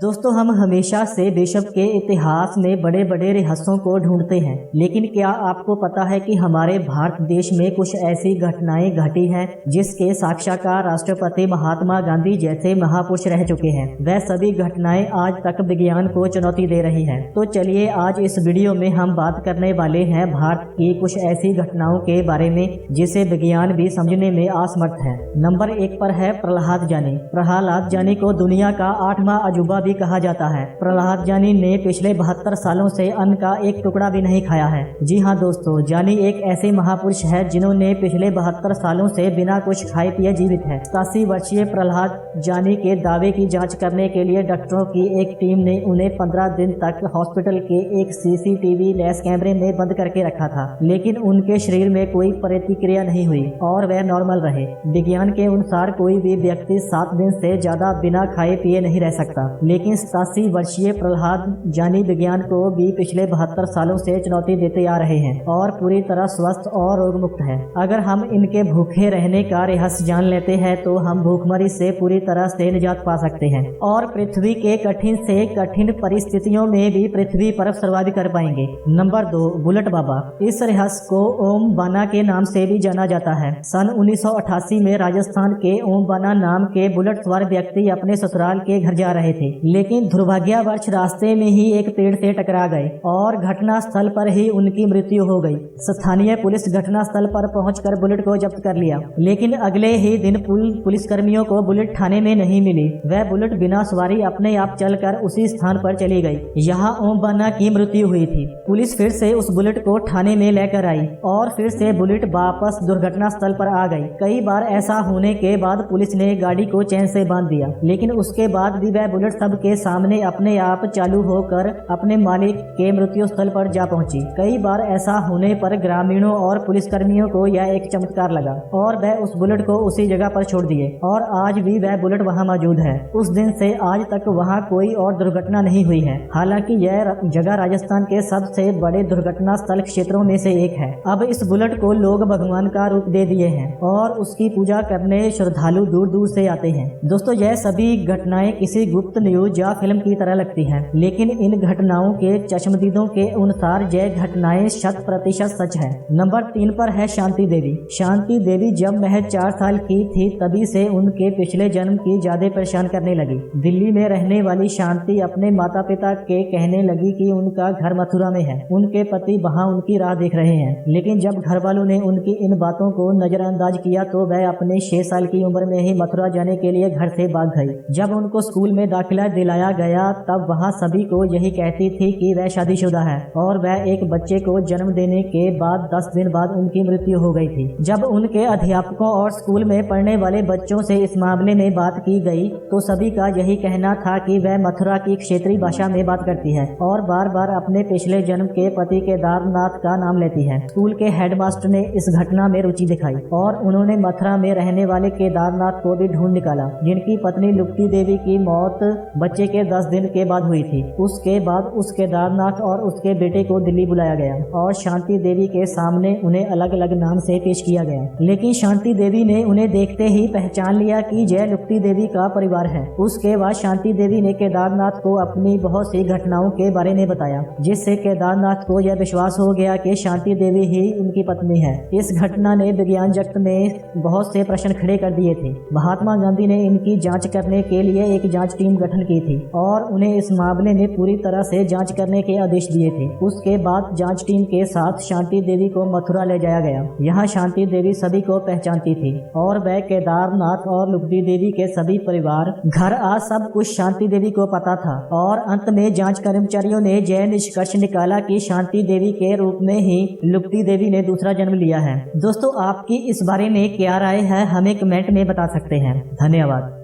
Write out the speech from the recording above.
दोस्तों, हम हमेशा से विश्व के इतिहास में बड़े बड़े रहस्यों को ढूंढते हैं, लेकिन क्या आपको पता है कि हमारे भारत देश में कुछ ऐसी घटनाएं घटी हैं जिसके साक्षात्कार राष्ट्रपति महात्मा गांधी जैसे महापुरुष रह चुके हैं। वह सभी घटनाएं आज तक विज्ञान को चुनौती दे रही हैं। तो चलिए आज इस वीडियो में हम बात करने वाले हैं भारत की कुछ ऐसी घटनाओं के बारे में जिसे विज्ञान भी समझने में असमर्थ है। नंबर 1 पर है प्रहलाद जानी। प्रहलाद जानी को दुनिया का 8वां अजूबा भी कहा जाता है। प्रहलाद जानी ने पिछले 72 सालों से अन्न का एक टुकड़ा भी नहीं खाया है। जी हाँ दोस्तों, जानी एक ऐसे महापुरुष है जिन्होंने पिछले 72 सालों से बिना कुछ खाए पिए जीवित है। 87 वर्षीय प्रहलाद जानी के दावे की जांच करने के लिए डॉक्टरों की एक टीम ने उन्हें 15 दिन तक हॉस्पिटल के एक CCTV लैस कैमरे में बंद करके रखा था, लेकिन उनके शरीर में कोई प्रतिक्रिया नहीं हुई और वह नॉर्मल रहे। विज्ञान के अनुसार कोई भी व्यक्ति 7 दिन से ज्यादा बिना खाए पिए नहीं रह सकता, लेकिन 87 वर्षीय प्रहलाद जानी विज्ञान को भी पिछले 72 सालों से चुनौती देते आ रहे हैं और पूरी तरह स्वस्थ और रोग मुक्त है। अगर हम इनके भूखे रहने का रहस्य जान लेते हैं तो हम भूखमरी से पूरी तरह से निजात पा सकते हैं और पृथ्वी के कठिन से कठिन परिस्थितियों में भी पृथ्वी पर सर्वाइव कर पाएंगे। नंबर 2, बुलेट बाबा। इस रहस्य को ओम बाना के नाम से भी जाना जाता है। सन 1988 में राजस्थान के ओम बाना नाम के बुलेट सवार व्यक्ति अपने ससुराल के घर जा रहे थे, लेकिन दुर्भाग्यवश रास्ते में ही एक पेड़ से टकरा गए और घटना स्थल पर ही उनकी मृत्यु हो गई। स्थानीय पुलिस घटना स्थल पर पहुंचकर बुलेट को जब्त कर लिया, लेकिन अगले ही दिन पुलिसकर्मियों को बुलेट थाने में नहीं मिली। वह बुलेट बिना सवारी अपने आप चलकर उसी स्थान पर चली गई। यहाँ ओम बाना की मृत्यु हुई थी। पुलिस फिर से उस बुलेट को थाने में लेकर आई और फिर से बुलेट वापस दुर्घटना स्थल पर आ गई। कई बार ऐसा होने के बाद पुलिस ने गाड़ी को चैन से बांध दिया, लेकिन उसके बाद भी वह बुलेट सबके सामने अपने आप चालू होकर अपने मालिक के मृत्यु स्थल पर जा पहुंची। कई बार ऐसा होने पर ग्रामीणों और पुलिसकर्मियों को यह एक चमत्कार लगा और वह उस बुलेट को उसी जगह पर छोड़ दिए और आज भी वह बुलेट वहां मौजूद है। उस दिन से आज तक वहां कोई और दुर्घटना नहीं हुई है। हालांकि यह जगह राजस्थान के सबसे बड़े दुर्घटना स्थल क्षेत्रों में से एक है। अब इस बुलेट को लोग भगवान का रूप दे दिए हैं और उसकी पूजा करने श्रद्धालु दूर दूर से आते हैं। दोस्तों, यह सभी घटनाएं किसी गुप्त न्यूज या फिल्म की तरह लगती हैं, लेकिन इन घटनाओं के चश्मदीदों के अनुसार यह घटनाएं 100% सच है। नंबर 3 पर है शांति देवी। शांति देवी जब महज 4 साल की थी तभी से उनके पिछले जन्म की यादें परेशान करने लगी। दिल्ली में रहने वाली शांति अपने माता पिता के कहने लगी कि उनका घर मथुरा में है, उनके पति वहां उनकी राह देख रहे हैं। लेकिन जब घर वालों ने उनकी इन बातों को नजरअंदाज किया तो वह अपने 6 साल की उम्र में ही मथुरा जाने के लिए घर से भाग गई। जब उनको स्कूल में दाखिला दिलाया गया तब वहाँ सभी को यही कहती थी कि वह शादीशुदा है और वह एक बच्चे को जन्म देने के बाद 10 दिन बाद उनकी मृत्यु हो गई थी। जब उनके अध्यापकों और स्कूल में पढ़ने वाले बच्चों से इस मामले में बात की गई तो सभी का यही कहना था कि वह मथुरा की क्षेत्रीय भाषा में बात करती है और बार बार अपने पिछले जन्म के पति केदारनाथ का नाम लेती है। स्कूल के हेडमास्टर ने इस घटना में रुचि दिखाई और उन्होंने मथुरा में रहने वाले केदारनाथ को भी ढूंढ निकाला, जिनकी पत्नी लुप्ती देवी की मौत बच्चे के 10 दिन के बाद हुई थी। उसके बाद उस केदारनाथ और उसके बेटे को दिल्ली बुलाया गया और शांति देवी के सामने उन्हें अलग अलग नाम से पेश किया गया, लेकिन शांति देवी ने उन्हें देखते ही पहचान लिया कि जय लुप्ती देवी का परिवार है। उसके बाद शांति देवी ने केदारनाथ को अपनी बहुत सी घटनाओं के बारे में बताया, जिससे केदारनाथ को यह विश्वास हो गया कि शांति देवी ही उनकी पत्नी है। इस घटना ने विज्ञान जगत में बहुत से प्रश्न खड़े कर दिए थे। महात्मा गांधी ने इनकी जांच करने के लिए एक जांच टीम गठन की थी और उन्हें इस मामले में पूरी तरह से जांच करने के आदेश दिए थे। उसके बाद जांच टीम के साथ शांति देवी को मथुरा ले जाया गया। यहाँ शांति देवी सभी को पहचानती थी और वह केदारनाथ और लुप्ती देवी के सभी परिवार घर आ सब कुछ शांति देवी को पता था और अंत में जांच कर्मचारियों ने यह निष्कर्ष निकाला कि शांति देवी के रूप में ही लुप्ती देवी ने दूसरा जन्म लिया है। दोस्तों, आपकी इस बारे में क्या राय है हमें कमेंट में बता सकते हैं। धन्यवाद।